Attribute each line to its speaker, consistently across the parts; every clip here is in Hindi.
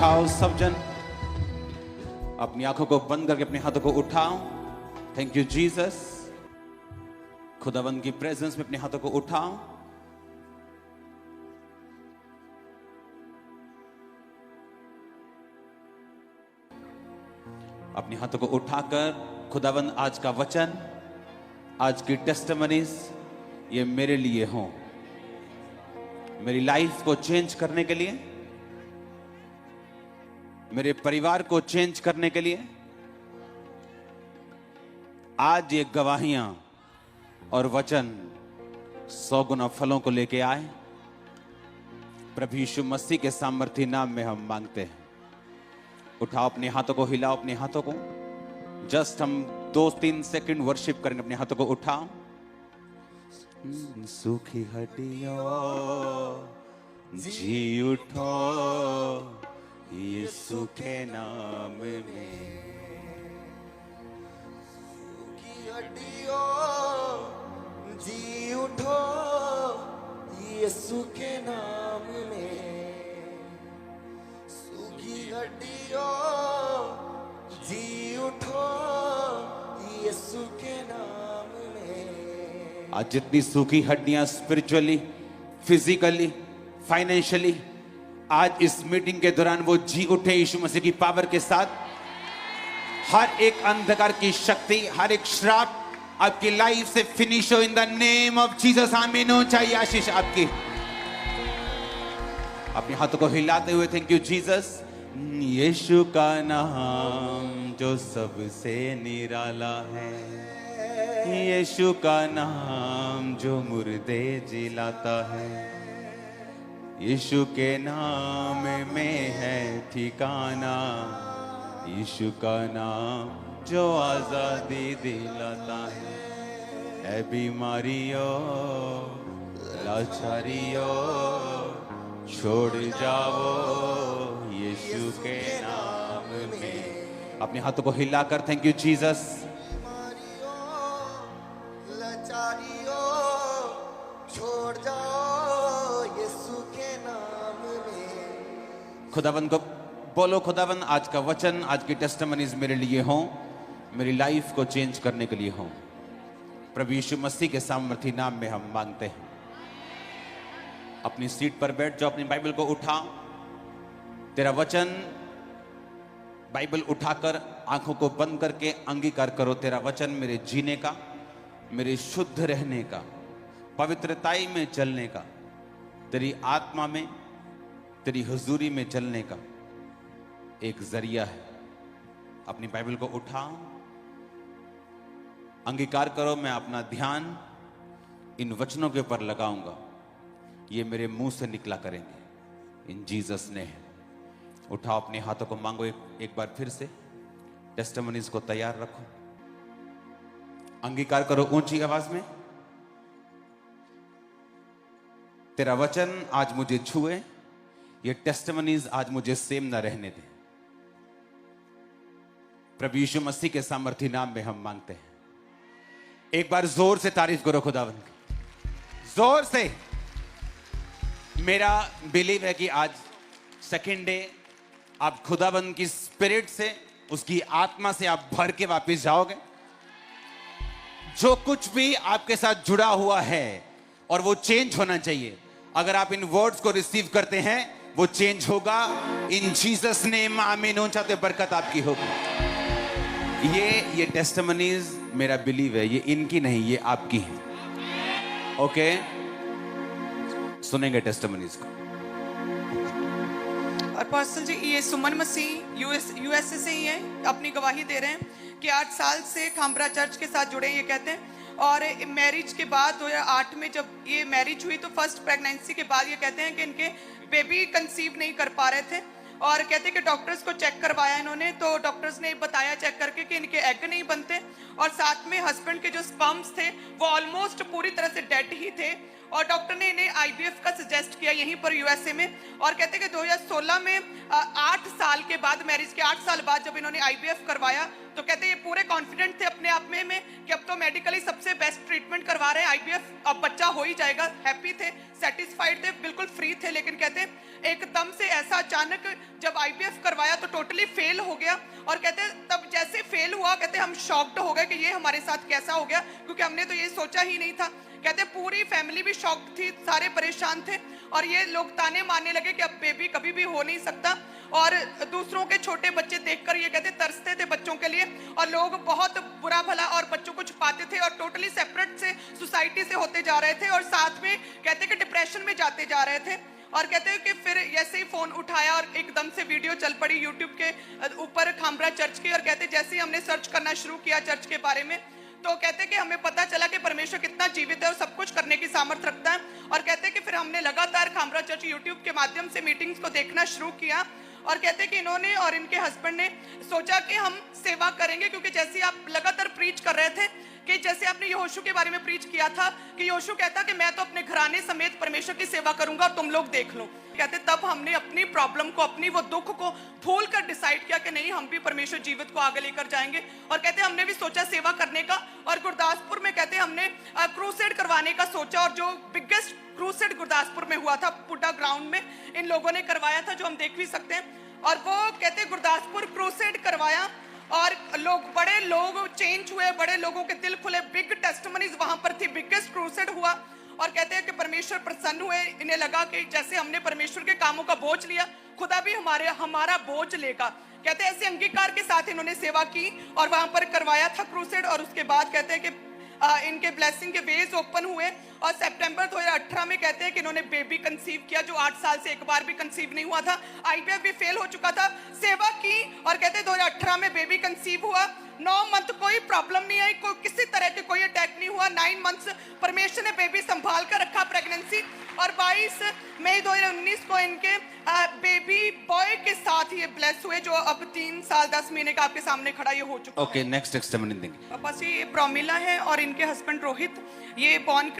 Speaker 1: उठाओ सब जन, अपनी आंखों को बंद करके अपने हाथों को उठाओ। Thank you Jesus. खुदावंद की प्रेजेंस में अपने हाथों को उठाओ। अपने हाथों को उठाकर खुदावंद आज का वचन, आज की टेस्टिमनीज ये मेरे लिए हो, मेरी लाइफ को चेंज करने के लिए, मेरे परिवार को चेंज करने के लिए। आज ये गवाहियां और वचन 100 गुना फलों को लेके आए। प्रभु यीशु मसीह के सामर्थी नाम में हम मांगते हैं। उठाओ अपने हाथों को, हिलाओ अपने हाथों को। जस्ट हम 2-3 सेकंड वर्शिप करेंगे। अपने हाथों को उठाओ। सूखी हड्डियों जी उठो यीशु के नाम में।
Speaker 2: सूखी हड्डियों जी उठो यीशु के नाम में। सूखी हड्डियों जी उठो यीशु के नाम में।
Speaker 1: आज जितनी सूखी हड्डियां स्पिरिचुअली, फिजिकली, फाइनेंशियली, आज इस मीटिंग के दौरान वो जी उठे यीशु मसीह की पावर के साथ। हर एक अंधकार की शक्ति, हर एक श्राप आपकी लाइफ से फिनिश हो in the name of Jesus. आमीन हो चाहिए आशीष आपकी। अपने हाथों को हिलाते हुए थैंक यू जीसस। यीशु का नाम जो सबसे निराला है, यीशु का नाम जो मुर्दे जिलाता है, यीशु के नाम में है ठिकाना, यीशु का नाम जो आजादी दिलाता है। ऐ बीमारियों, लाचारियों छोड़ जाओ यीशु के नाम में। अपने हाथों को हिलाकर थैंक यू जीसस।
Speaker 2: लाचारियों छोड़ जाओ यीशु के नाम में।
Speaker 1: खुदावंद को बोलो, खुदावंद आज का वचन, आज की टेस्टिमनीज मेरे लिए हो, मेरी लाइफ को चेंज करने के लिए हो। प्रभु यीशु मसीह के सामर्थी नाम में हम मांगते हैं। अपनी सीट पर बैठ जाओ, अपनी बाइबल को उठाओ। तेरा वचन, बाइबल उठाकर आंखों को बंद करके अंगीकार करो। तेरा वचन मेरे जीने का, मेरे शुद्ध रहने का, पवित्रताई में चलने का, तेरी आत्मा में, तेरी हुजूरी में चलने का एक जरिया है। अपनी बाइबल को उठाओ, अंगीकार करो। मैं अपना ध्यान इन वचनों के ऊपर लगाऊंगा, ये मेरे मुंह से निकला करेंगे इन जीसस ने। उठाओ अपने हाथों को, मांगो एक बार फिर से। टेस्टिमनीज को तैयार रखो, अंगीकार करो ऊंची आवाज में। तेरा वचन आज मुझे छुए, ये टेस्टिमनीज आज मुझे सेम ना रहने दे। प्रभु यीशु मसीह के सामर्थी नाम में हम मांगते हैं। एक बार जोर से तारीफ करो खुदावंद की, जोर से। मेरा बिलीव है कि आज सेकेंड डे आप खुदावंद की स्पिरिट से, उसकी आत्मा से आप भर के वापस जाओगे। जो कुछ भी आपके साथ जुड़ा हुआ है और वो चेंज होना चाहिए, अगर आप इन वर्ड्स को रिसीव करते हैं वो चेंज होगा इन जीसस नेम। आमीन हो चाहते बरकत आपकी होगी। ये टेस्टिमनीज मेरा बिलीव है, ये इनकी नहीं, ये आपकी है। ओके, सुनेंगे टेस्टिमनीज को।
Speaker 3: और पर्सन जी, ये सुमन मसीह यूएसए से ही है, अपनी गवाही दे रहे हैं कि 8 साल से खामरा चर्च के साथ जुड़े हैं, ये कहते हैं। और मैरिज के बाद 2008 में जब ये मैरिज हुई तो फर्स्ट प्रेगनेंसी के बाद ये कहते हैं कि इनके बेबी कंसीव नहीं कर पा रहे थे। और कहते हैं कि डॉक्टर्स को चेक करवाया इन्होंने, तो डॉक्टर्स ने बताया चेक करके कि इनके एग नहीं बनते और साथ में हस्बैंड के जो स्पर्म्स थे वो ऑलमोस्ट पूरी तरह से डेड ही थे, और डॉक्टर ने इन्हें आईवीएफ का सजेस्ट किया यहीं पर यूएसए में। और कहते हैं कि 2016 में 8 साल के बाद, मैरिज के 8 साल बाद जब इन्होंने आईवीएफ करवाया, तो कहते हैं ये पूरे कॉन्फिडेंट थे अपने आप में कि अब तो मेडिकली सबसे बेस्ट ट्रीटमेंट करवा रहे हैं, आईवीएफ अब बच्चा हो ही जाएगा। हैप्पी थे, सेटिस्फाइड थे, बिल्कुल फ्री थे। लेकिन कहते हैं एकदम से ऐसा अचानक जब आईवीएफ करवाया तो टोटली फेल हो गया। और कहते हैं तब जैसे फेल हुआ, कहते हैं हम शॉक्ड हो गए कि ये हमारे साथ कैसा हो गया, क्योंकि हमने तो ये सोचा ही नहीं था। कहते पूरी फैमिली भी शॉक्ड थी, सारे परेशान थे, और ये लोग ताने मारने लगे कि अब बेबी कभी भी हो नहीं सकता। और दूसरों के छोटे बच्चे देखकर ये कहते तरसते थे बच्चों के लिए, और लोग बहुत बुरा भला और बच्चों को छुपाते थे और टोटली सेपरेट से सोसाइटी से होते जा रहे थे, और साथ में कहते कि डिप्रेशन में जाते जा रहे थे। और कहते हैं कि फिर ऐसे ही फोन उठाया और एकदम से वीडियो चल पड़ी यूट्यूब के ऊपर खामरा चर्च की, और कहते जैसे ही हमने सर्च करना शुरू किया चर्च के बारे में, तो कहते हैं कि हमें पता चला कि परमेश्वर कितना जीवित है और सब कुछ करने की सामर्थ्य रखता है। और कहते हैं कि फिर हमने लगातार खामरा चर्च यूट्यूब के माध्यम से मीटिंग्स को देखना शुरू किया। और कहते हैं कि इन्होंने और इनके हस्बैंड ने सोचा कि हम सेवा करेंगे, क्योंकि जैसे आप लगातार प्रीच कर रहे थे कि जैसे आपने यहोशू के बारे में प्रीच किया था कि यहोशू कहता कि मैं तो अपने घराने समेत परमेश्वर की सेवा करूंगा और तुम लोग देख लो। कहते तब हमने अपनी प्रॉब्लम को, अपनी वो दुख को भूल कर डिसाइड किया कि नहीं, हम भी परमेश्वर जीवित को आगे लेकर जाएंगे। और कहते हमने भी सोचा सेवा करने का, और गुरदासपुर में कहते हमने क्रूसेड करवाने का सोचा, और जो बिगेस्ट क्रूसेड गुरदासपुर में हुआ था पुड्डा ग्राउंड में, इन लोगों ने करवाया था, जो हम देख भी सकते हैं। और वो कहते गुरदासपुर क्रूसेड करवाया और बड़े लोग चेंज हुए, बड़े लोगों के दिल खुले, बिग टेस्टिमनीज वहां पर थी, बिगेस्ट क्रूसेड हुआ। और कहते हैं कि परमेश्वर प्रसन्न हुए, इन्हें लगा कि जैसे हमने परमेश्वर के कामों का बोझ लिया, खुदा भी हमारा बोझ लेगा। कहते हैं ऐसे अंगीकार के साथ इन्होंने सेवा की और वहां पर करवाया था क्रूसेड। और उसके बाद कहते हैं कि इनके ब्लेसिंग के वेज ओपन हुए, और सितंबर 2018 में कहते हैं कि इन्होंने बेबी कंसीव किया, जो 8 साल से एक बार भी कंसीव नहीं हुआ था। आईवीएफ भी फेल हो चुका था, सेवा की, और कहते हैं 2018 में बेबी कंसीव हुआ। 9 मंथ कोई प्रॉब्लम नहीं आई, कोई किसी तरह के कोई अटैक नहीं हुआ। 9 मंथ्स परमेश्वर ने बेबी संभाल कर रखा प्रेगनेंसी, और 22 मई 2019 को इनके बेबी बॉय के साथ ये ब्लेस हुए, जो अब 3 साल 10 महीने का आपके सामने खड़ा ये हो चुका है।
Speaker 1: ओके, नेक्स्ट टेस्टिमनी देंगे।
Speaker 3: बस ये प्रोमिला है और इनके हस्बैंड रोहित, ये बॉर्न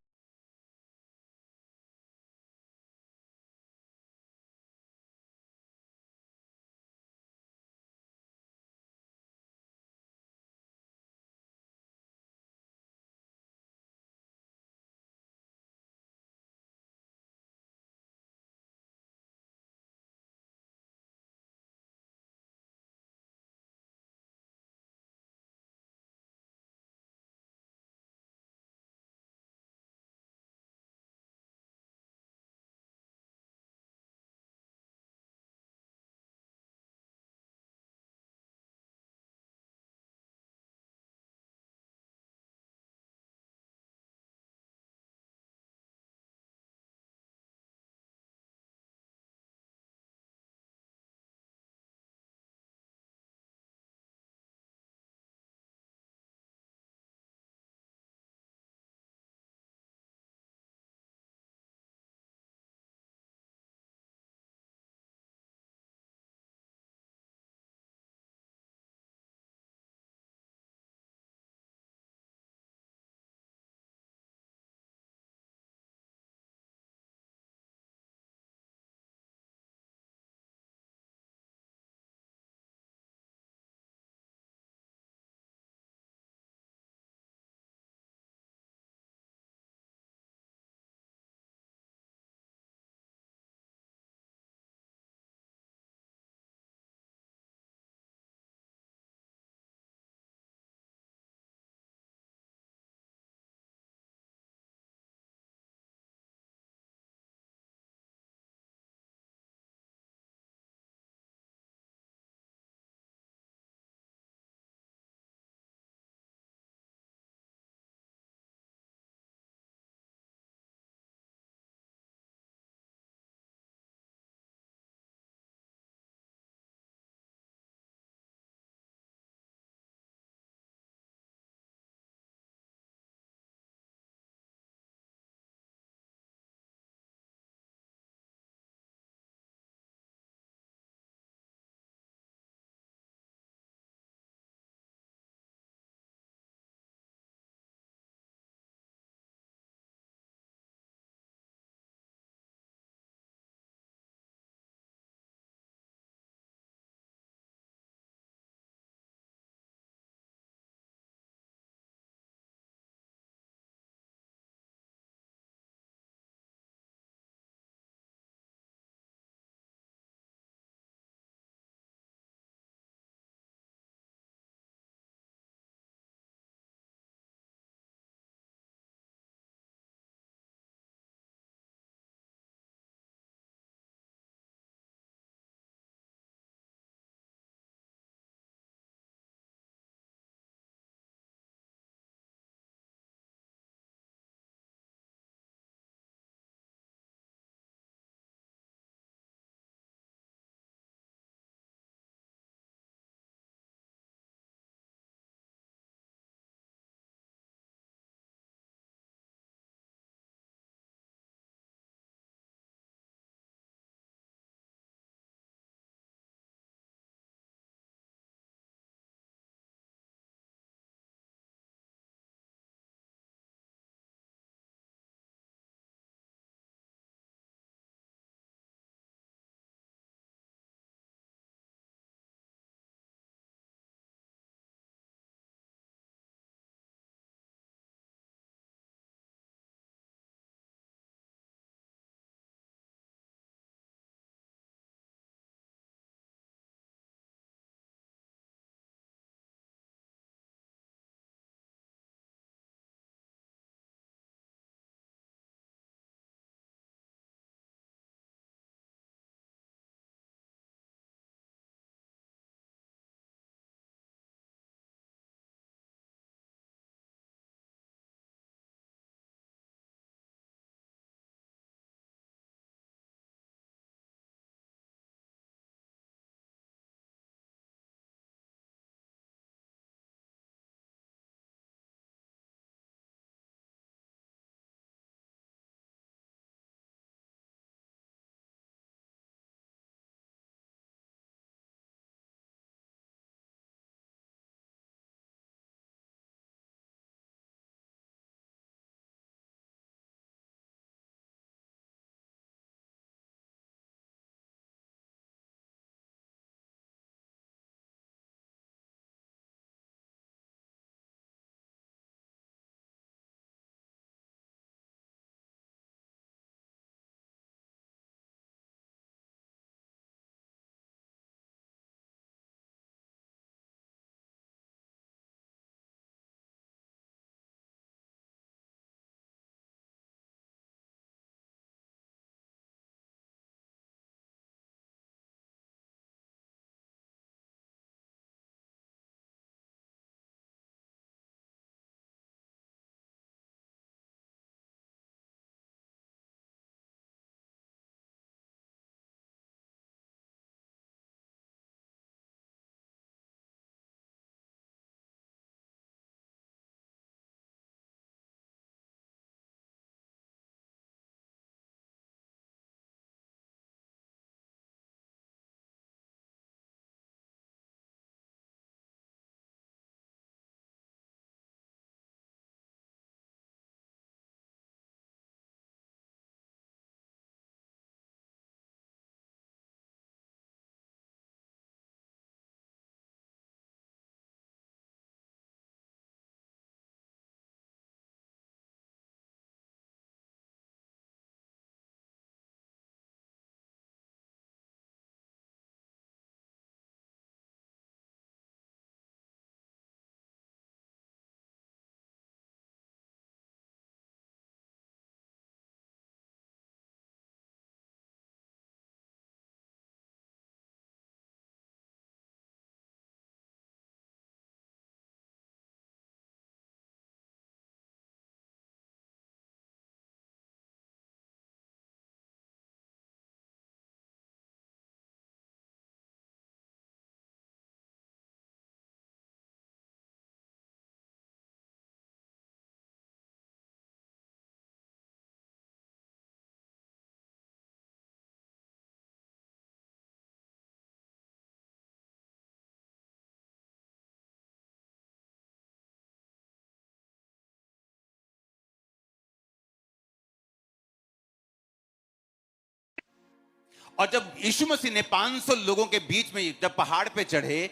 Speaker 1: और जब यीशु मसीह ने 500 लोगों के बीच में जब पहाड़ पे चढ़े,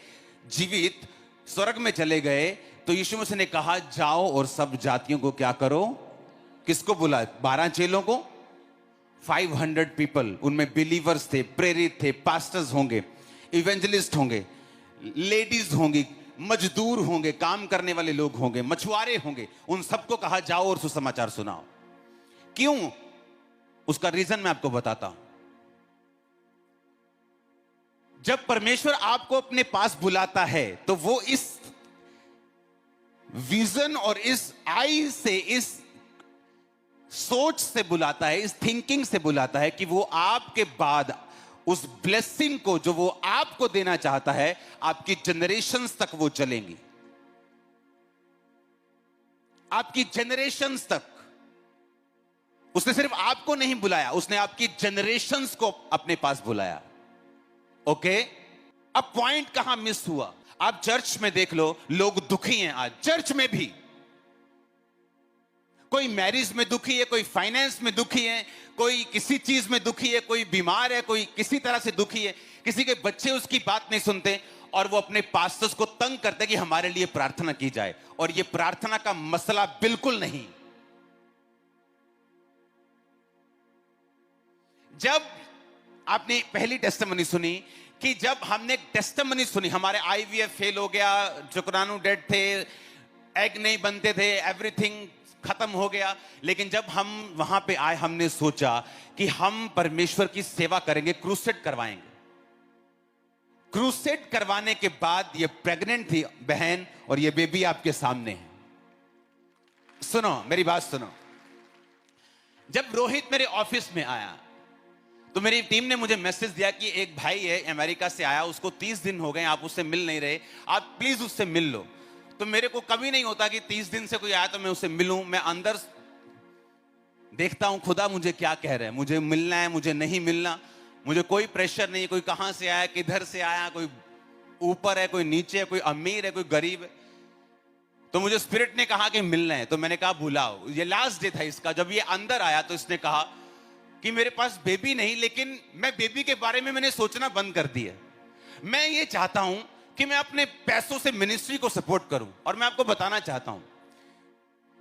Speaker 1: जीवित स्वर्ग में चले गए, तो यीशु मसीह ने कहा जाओ और सब जातियों को क्या करो। किसको बुला? 12 चेलों को, 500 पीपल, उनमें बिलीवर्स थे, प्रेरित थे, पास्टर्स होंगे, इवेंजलिस्ट होंगे, लेडीज होंगी, मजदूर होंगे, काम करने वाले लोग होंगे, मछुआरे होंगे, उन सबको कहा जाओ और सुसमाचार सुनाओ। क्यों? उसका रीजन मैं आपको बताता हूं। जब परमेश्वर आपको अपने पास बुलाता है तो वो इस विजन और इस आई से, इस सोच से बुलाता है, इस थिंकिंग से बुलाता है कि वो आपके बाद उस ब्लेसिंग को जो वो आपको देना चाहता है, आपकी जनरेशंस तक वो चलेंगी, आपकी जनरेशंस तक। उसने सिर्फ आपको नहीं बुलाया, उसने आपकी जनरेशंस को अपने पास बुलाया। ओके, अब पॉइंट कहां मिस हुआ? आप चर्च में देख लो, लोग दुखी हैं आज चर्च में भी। कोई मैरिज में दुखी है, कोई फाइनेंस में दुखी है, कोई किसी चीज में दुखी है, कोई बीमार है, कोई किसी तरह से दुखी है, किसी के बच्चे उसकी बात नहीं सुनते और वो अपने पास्टर्स को तंग करते हैं कि हमारे लिए प्रार्थना की जाए। और ये प्रार्थना का मसला बिल्कुल नहीं। जब आपने पहली टेस्टिमनी सुनी कि जब हमने टेस्टिमनी सुनी, हमारे आईवीएफ फेल हो गया, शुक्राणु डेड थे, एग नहीं बनते थे, एवरीथिंग खत्म हो गया, लेकिन जब हम वहां पे आए हमने सोचा कि हम परमेश्वर की सेवा करेंगे, क्रूसेड करवाएंगे। क्रूसेड करवाने के बाद ये प्रेग्नेंट थी बहन और ये बेबी आपके सामने है। सुनो मेरी बात सुनो। जब रोहित मेरे ऑफिस में आया तो मेरी टीम ने मुझे मैसेज दिया कि एक भाई है अमेरिका से आया, उसको 30 दिन हो गए, आप उससे मिल नहीं रहे, आप प्लीज उससे मिल लो। तो मेरे को कभी नहीं होता कि 30 दिन से कोई आया तो मैं उससे मिलूं। मैं अंदर देखता हूं खुदा मुझे क्या कह रहे हैं, मुझे मिलना है, मुझे नहीं मिलना, मुझे कोई प्रेशर नहीं, कोई कहां से आया, किधर से आया, कोई ऊपर है, कोई नीचे है, कोई अमीर है, कोई गरीब है। तो मुझे स्पिरिट ने कहा कि मिलना है, तो मैंने कहा बुलाओ। ये लास्ट डे था इसका। जब ये अंदर आया तो इसने कहा कि मेरे पास बेबी नहीं, लेकिन मैं बेबी के बारे में मैंने सोचना बंद कर दिया। मैं ये चाहता हूं कि मैं अपने पैसों से मिनिस्ट्री को सपोर्ट करूं। और मैं आपको बताना चाहता हूं,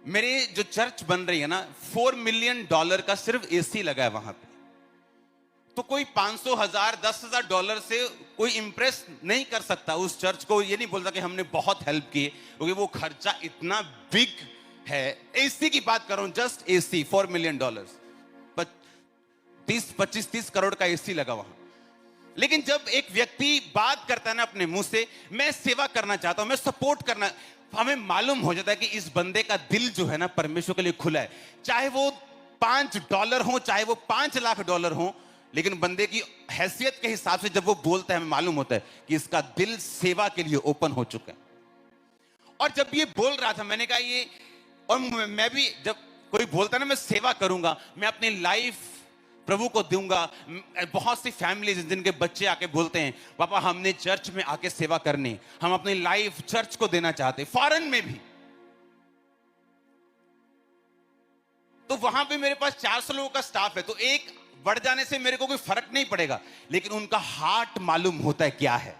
Speaker 1: मेरे जो चर्च बन रही है ना, $4 मिलियन का सिर्फ एसी लगा है वहां पे। तो कोई 500,000 $10,000 से कोई इंप्रेस नहीं कर सकता उस चर्च को। ये नहीं बोलता कि हमने बहुत हेल्प की, क्योंकि वो खर्चा इतना बिग है। एसी की बात करूं, जस्ट एसी $4 मिलियन, 30 करोड़ का एसी लगा वहां। लेकिन जब एक व्यक्ति बात करता है ना अपने मुंह से, मैं सेवा करना चाहता हूं, मैं सपोर्ट करना, हमें मालूम हो जाता है कि इस बंदे का दिल जो है ना परमेश्वर के लिए खुला है। चाहे वो $5 हो, चाहे वो $5 लाख हो, लेकिन बंदे की हैसियत के हिसाब से जब वो बोलता है, हमें मालूम होता है कि इसका दिल सेवा के लिए ओपन हो चुका है। और जब ये बोल रहा था, मैंने कहा ये, और मैं भी जब कोई बोलता है ना मैं सेवा करूंगा, मैं अपनी लाइफ प्रभु को दूंगा। बहुत सी फैमिलीज जिनके बच्चे आके बोलते हैं पापा हमने चर्च में आके सेवा करनी, हम अपनी लाइफ चर्च को देना चाहते, फॉरेन में भी। तो वहां पे मेरे पास 400 लोगों का स्टाफ है, तो एक बढ़ जाने से मेरे को कोई फर्क नहीं पड़ेगा, लेकिन उनका हार्ट मालूम होता है क्या है,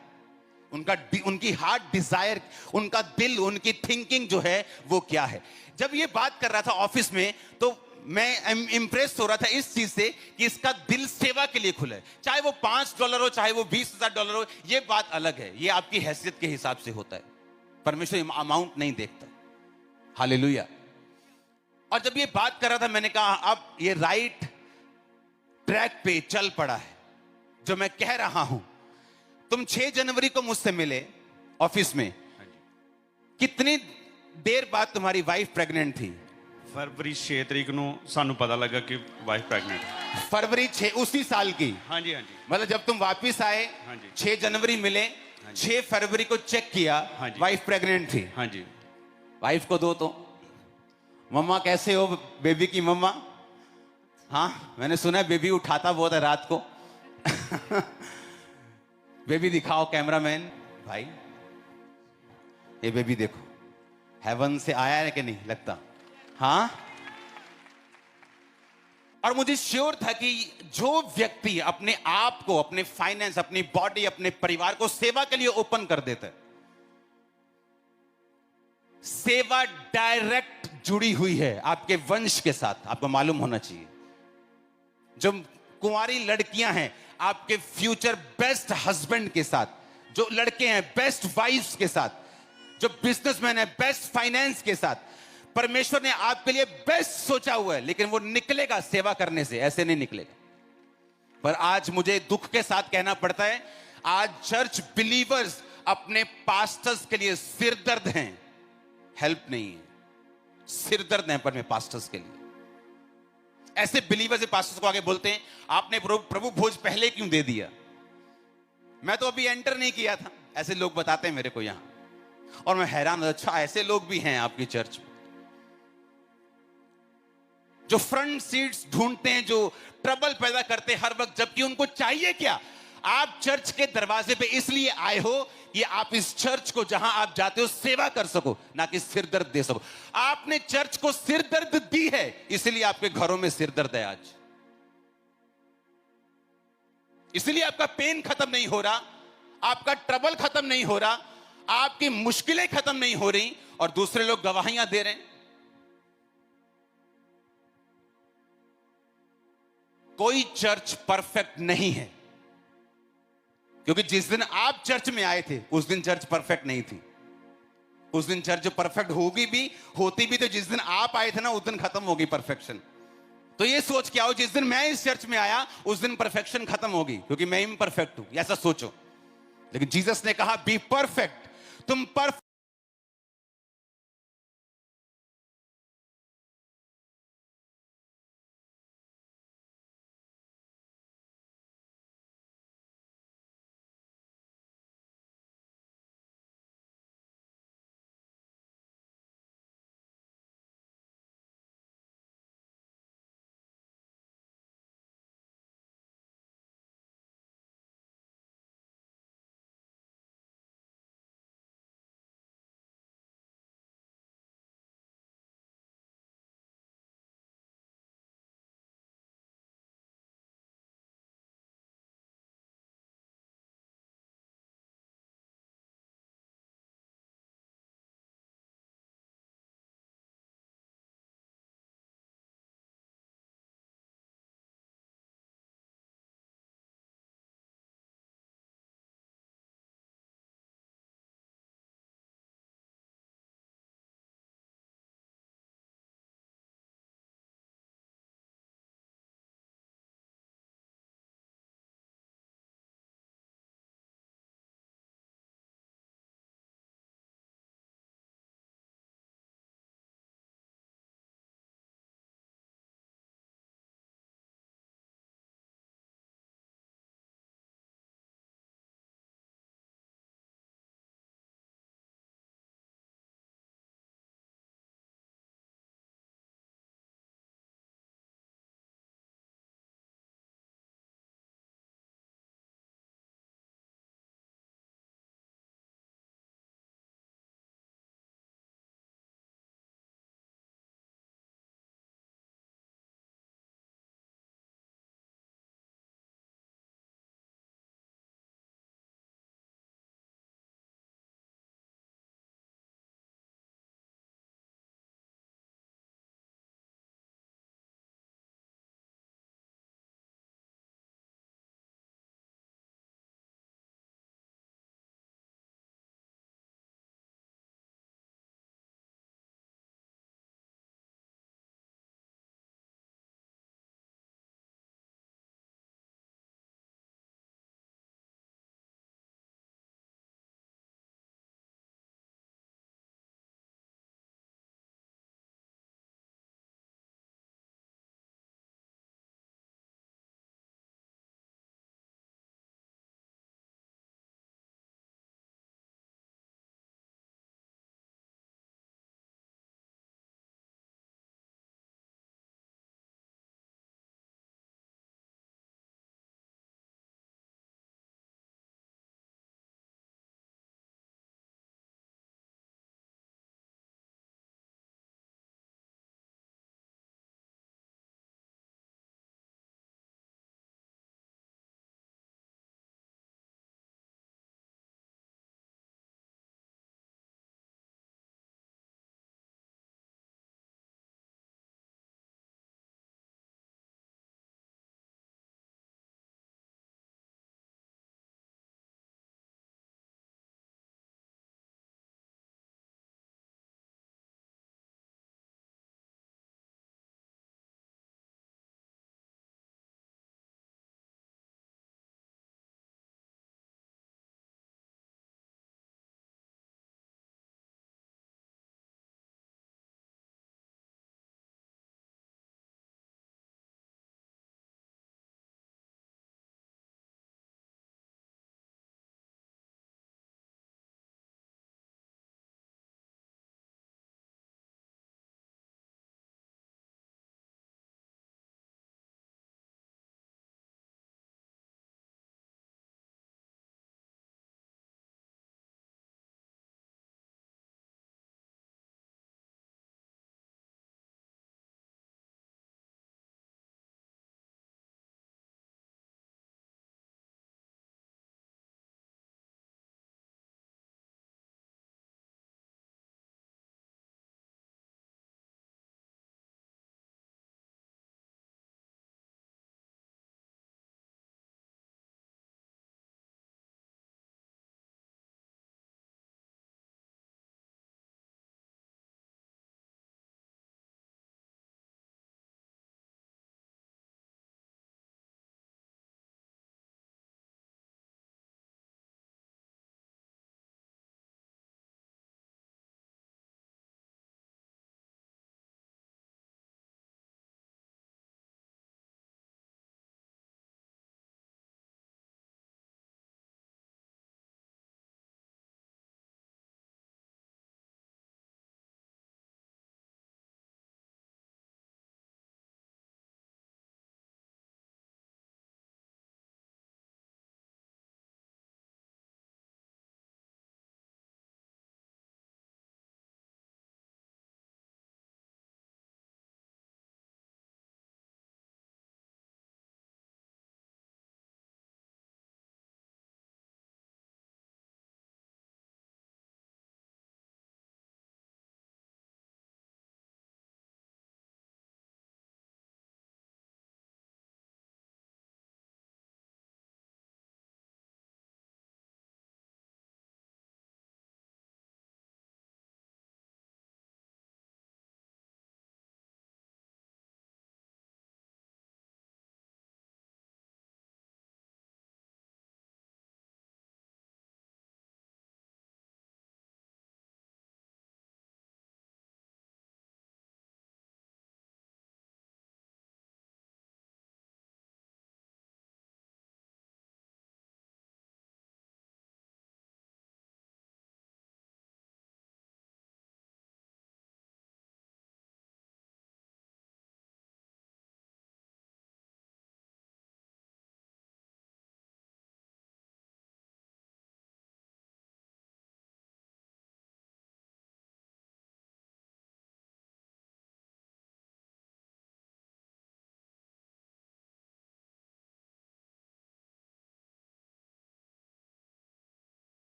Speaker 1: उनकी हार्ट डिजायर, उनका दिल, उनकी थिंकिंग जो है वो क्या है। जब ये बात कर रहा था ऑफिस में तो मैं इंप्रेस हो रहा था इस चीज से कि इसका दिल सेवा के लिए खुला है। चाहे वो $5 हो, चाहे वो $20,000 हो, ये बात अलग है, ये आपकी हैसियत के हिसाब से होता है। परमेश्वर अमाउंट नहीं देखता। हालेलुया। और जब ये बात कर रहा था मैंने कहा अब ये राइट ट्रैक पे चल पड़ा है जो मैं कह रहा हूं। तुम 6 जनवरी को मुझसे मिले ऑफिस में, कितनी देर बाद तुम्हारी वाइफ प्रेग्नेंट थी?
Speaker 4: फरवरी 6 तरीक ਨੂੰ ਸਾਨੂੰ पता लगा कि वाइफ प्रेग्नेंट है।
Speaker 1: फरवरी 6 उसी साल की?
Speaker 4: हाँ जी, हाँ जी।
Speaker 1: मतलब जब तुम वापिस आए,
Speaker 4: हाँ जी।
Speaker 1: 6 जनवरी मिले, 6 फरवरी को चेक किया,
Speaker 4: हाँ जी।
Speaker 1: वाइफ प्रेग्नेंट थी।
Speaker 4: हाँ जी।
Speaker 1: वाइफ को दो तो, मम्मा कैसे हो बेबी की मम्मा? हाँ मैंने सुना है बेबी उठाता बहुत है रात को। बेबी दिखाओ कैमरामैन भाई, ये बेबी देखो, हेवन से आया है कि नहीं लगता? हाँ और मुझे श्योर था कि जो व्यक्ति अपने आप को, अपने फाइनेंस, अपनी बॉडी, अपने परिवार को सेवा के लिए ओपन कर देता है, सेवा डायरेक्ट जुड़ी हुई है आपके वंश के साथ, आपको मालूम होना चाहिए। जो कुंवारी लड़कियां हैं आपके फ्यूचर बेस्ट हस्बैंड के साथ, जो लड़के हैं बेस्ट वाइफ्स के साथ, जो बिजनेसमैन है बेस्ट फाइनेंस के साथ, परमेश्वर ने आपके लिए बेस्ट सोचा हुआ है, लेकिन वो निकलेगा सेवा करने से, ऐसे नहीं निकलेगा। पर आज मुझे दुख के साथ कहना पड़ता है, आज चर्च बिलीवर्स अपने पास्टर्स के लिए सिरदर्द हैं, हेल्प नहीं है, सिरदर्द है पर में पास्टर्स के लिए। ऐसे बिलीवर्स से पास्टर्स को आगे बोलते हैं, आपने प्रभु भोज पहले क्यों दे दिया, मैं तो अभी एंटर नहीं किया था, ऐसे लोग बताते हैं मेरे को यहां। और मैं हैरान हूं, अच्छा ऐसे लोग भी हैं आपकी चर्च में, जो फ्रंट सीट्स ढूंढते हैं, जो ट्रबल पैदा करते हैं हर वक्त, जबकि उनको चाहिए क्या। आप चर्च के दरवाजे पे इसलिए आए हो कि आप इस चर्च को जहां आप जाते हो सेवा कर सको, ना कि सिरदर्द दे सको। आपने चर्च को सिरदर्द दी है, इसलिए आपके घरों में सिरदर्द है आज, इसलिए आपका पेन खत्म नहीं हो रहा, आपका ट्रबल खत्म नहीं हो रहा, आपकी मुश्किलें खत्म नहीं हो रही, और दूसरे लोग गवाहियां दे रहे हैं। कोई चर्च परफेक्ट नहीं है, क्योंकि जिस दिन आप चर्च में आए थे उस दिन चर्च परफेक्ट नहीं थी। उस दिन चर्च परफेक्ट होगी भी, होती भी तो जिस दिन आप आए थे ना, उस दिन खत्म होगी परफेक्शन। तो ये सोच के आओ, जिस दिन मैं इस चर्च में आया उस दिन परफेक्शन खत्म होगी, क्योंकि मैं इम्परफेक्ट हूं, ऐसा सोचो। लेकिन जीसस ने कहा बी परफेक्ट, तुम परफेक्ट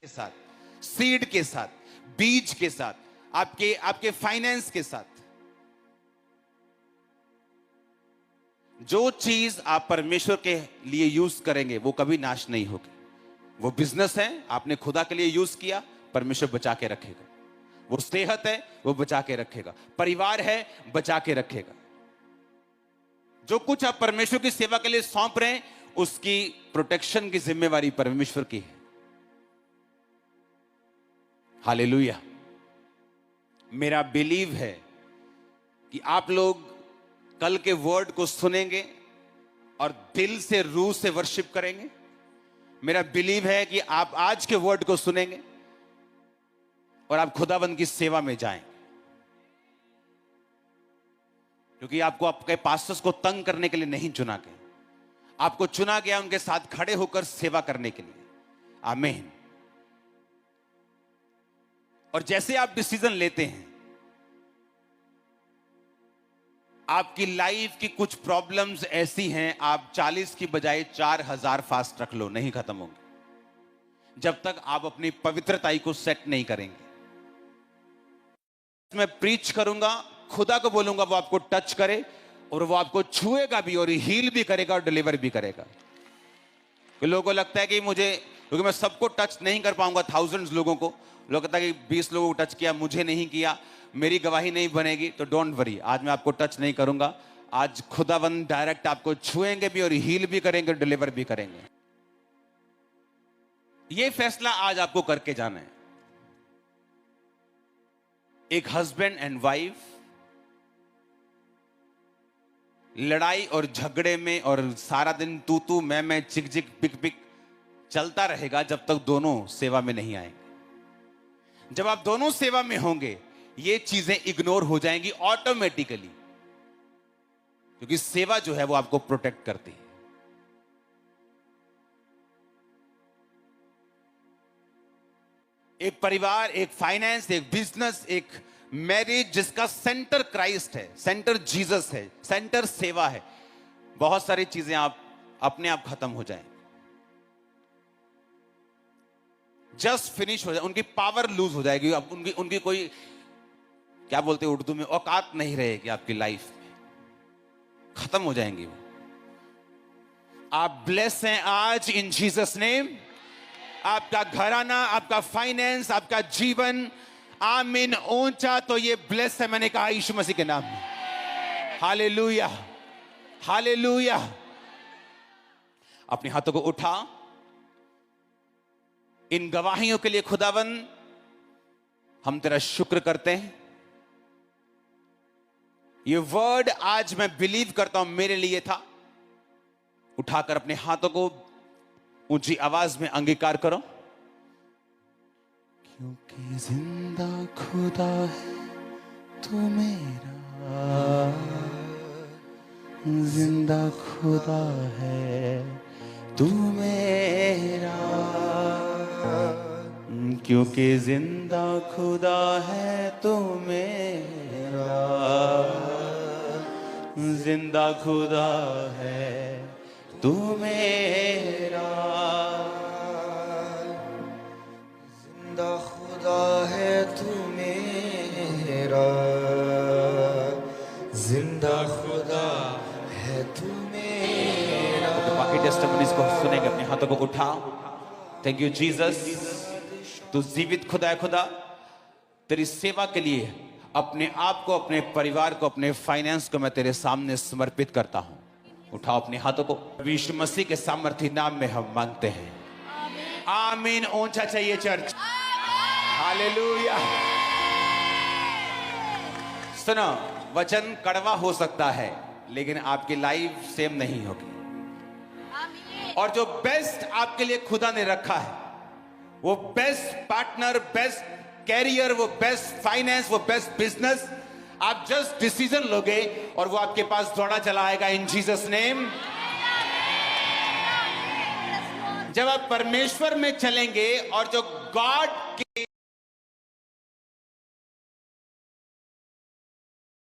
Speaker 1: के साथ, सीड के साथ, बीज के साथ, आपके फाइनेंस के साथ। जो चीज आप परमेश्वर के लिए यूज करेंगे वो कभी नाश नहीं होगी। वो बिजनेस है, आपने खुदा के लिए यूज किया, परमेश्वर बचा के रखेगा। वो सेहत है, वो बचा के रखेगा। परिवार है, बचा के रखेगा। जो कुछ आप परमेश्वर की सेवा के लिए सौंप रहे हैं, उसकी प्रोटेक्शन की जिम्मेवारी परमेश्वर की है। हालेलुया। मेरा बिलीव है कि आप लोग कल के वर्ड को सुनेंगे और दिल से, रूह से वर्शिप करेंगे। मेरा बिलीव है कि आप आज के वर्ड को सुनेंगे और आप खुदाबंद की सेवा में जाएंगे, क्योंकि आपको आपके पास्टर्स को तंग करने के लिए नहीं चुना गया, आपको चुना गया उनके साथ खड़े होकर सेवा करने के लिए। आमीन। और जैसे आप डिसीजन लेते हैं, आपकी लाइफ की कुछ प्रॉब्लम्स ऐसी हैं, आप 40 की बजाय 4000 फास्ट रख लो, नहीं खत्म होंगे जब तक आप अपनी पवित्रताई को सेट नहीं करेंगे। मैं प्रीच करूंगा, खुदा को बोलूंगा वो आपको टच करे और वो आपको छुएगा भी और हील भी करेगा और डिलीवर भी करेगा। लोगों को लगता है कि क्योंकि मैं सबको टच नहीं कर पाऊंगा, थाउजेंड्स लोगों को, लोग कहता है कि 20 लोगों को टच किया, मुझे नहीं किया, मेरी गवाही नहीं बनेगी। तो डोंट वरी, आज मैं आपको टच नहीं करूंगा। आज खुदावंद डायरेक्ट आपको छुएंगे भी और हील भी करेंगे, डिलीवर भी करेंगे। ये फैसला आज आपको करके जाना है। एक हस्बैंड एंड वाइफ लड़ाई और झगड़े में और सारा दिन तू तू मैं चिक चिक पिक पिक चलता रहेगा जब तक दोनों सेवा में नहीं आएंगे। जब आप दोनों सेवा में होंगे, ये चीजें इग्नोर हो जाएंगी ऑटोमेटिकली, क्योंकि सेवा जो है वो आपको प्रोटेक्ट करती है। एक परिवार, एक फाइनेंस, एक बिजनेस, एक मैरिज जिसका सेंटर क्राइस्ट है, सेंटर जीसस है, सेंटर सेवा है, बहुत सारी चीजें आप अपने आप खत्म हो जाएं, जस्ट फिनिश हो जाए, उनकी पावर लूज हो जाएगी। अब उनकी कोई, क्या बोलते हैं उर्दू में, औकात नहीं रहेगी आपकी लाइफ में, खत्म हो जाएंगी वो। आप ब्लेस हैं आज इन जीसस नेम। आपका घराना, आपका फाइनेंस, आपका जीवन, आमीन। ऊंचा तो ये ब्लेस है, मैंने कहा यीशु मसीह के नाम में। Hallelujah, hallelujah. अपने हाथों को उठा। इन गवाहियों के लिए खुदावंद हम तेरा शुक्र करते हैं। ये वर्ड आज मैं बिलीव करता हूं मेरे लिए था। उठाकर अपने हाथों को ऊंची आवाज में अंगीकार करो। क्योंकि जिंदा खुदा है तू मेरा, जिंदा खुदा है तू मेरा, क्योंकि जिंदा खुदा है तू मेरा, जिंदा खुदा है तू मेरा,
Speaker 2: जिंदा खुदा है तू मेरा, जिंदा खुदा है तू मेरा।
Speaker 1: तो बाकी टेस्टिमनीज को सुनेंगे। अपने हाथों को उठाओ। थैंक यू जीसस, तू जीवित खुदा है। खुदा तेरी सेवा के लिए अपने आप को, अपने परिवार को, अपने फाइनेंस को मैं तेरे सामने समर्पित करता हूं। उठाओ अपने हाथों को। यीशु मसीह के सामर्थी नाम में हम मांगते हैं, आमीन। ऊंचा चाहिए चर्च। हालेलुया। सुनो, वचन कड़वा हो सकता है लेकिन आपकी लाइफ सेम नहीं होगी। और जो बेस्ट आपके लिए खुदा ने रखा है, वो बेस्ट पार्टनर, बेस्ट कैरियर, वो बेस्ट फाइनेंस, वो बेस्ट बिजनेस, आप जस्ट डिसीजन लोगे और वो आपके पास दौड़ा चला आएगा इन जीसस नेम। जब आप परमेश्वर में चलेंगे और जो गॉड